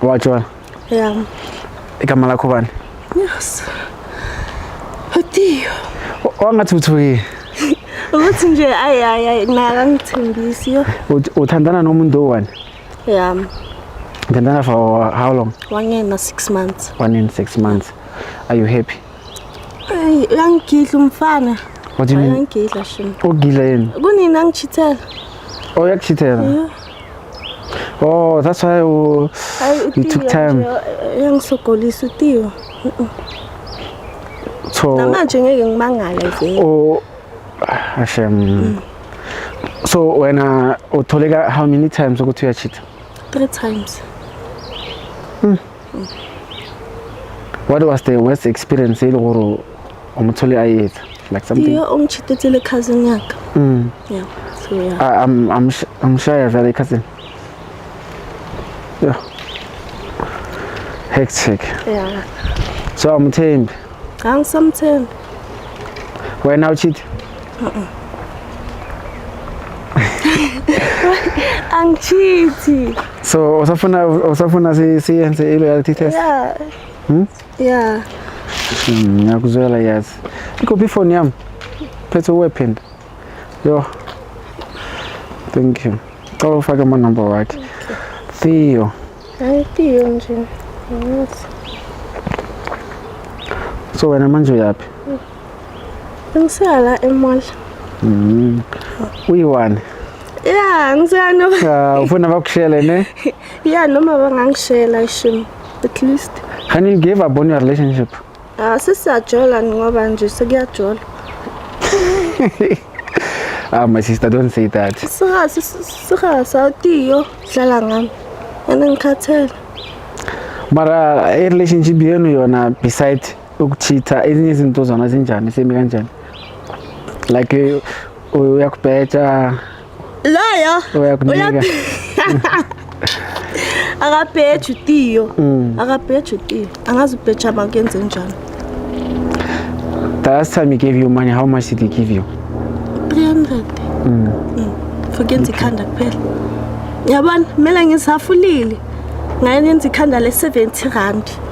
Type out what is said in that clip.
Wajwala? Yeah. Igama lakho bani? Yes. Hatiyo. Wangathuthuki. Ukuthi nje ayi naka ngithembisi yo. Uthandana nomuntu wani? Yeah. Uthandana for how long? 1 year and 6 months. 1 year and 6 months. Are you happy? Ay, uyangidla umfana. What do you mean? Uyangidla shini. Ugidla yini? Kunini angithithela? Oh, yakuchithela? Yeah. Oh, that's why you took time. Yangisogolisa utiyo. So Namanje ngeke ngimangale vele. oh Hashem. So when utholeka how many times ukuthi uyachitha? 3 times. What was the worst experience ile gore umthole ayetha like something? Tiyo ongithithele cousin yakhe. Yeah. So yeah. I'm shy as a cousin. Yeah. Hectic. Yeah. So Mthembi. Angisamthembi. Wena uchitha? Angichithi. So usafuna siyenze i-loyalty test? Yeah. Yeah. Ngiyakuzwela yazi. Ikuphi phone yami? Phethe weapon. Yo. Thank you. Cala ufake ama number wakhe. Theo. Hayi Tiyo nje. Yes. So wena manje uyaphi? Ngisala emall. Uyi-1. Yeah, ngisana. Ufuna bakushele ne? Yeah, noma bangangishela shim. At least. Can you give up on your relationship? Sisajola ngoba nje sekuyajola. My sister, don't say that. Sika Tiyo dlala ngami. Yena ngikhathele. Mara relationship yenu yona beside ukuchitha ezinye izinto zona zinjani semi kanjani? Like uyakubheja Loyo. uyakunika. Akabheja Tiyo. Akabheja Tiyo. Angazi ubheja makenze njani. The last time he gave you money, how much did he give you? 300. Forget ikhanda kuphela. Yabona, kumele ngisafulile. Ngayenza ikhanda le 70 rand.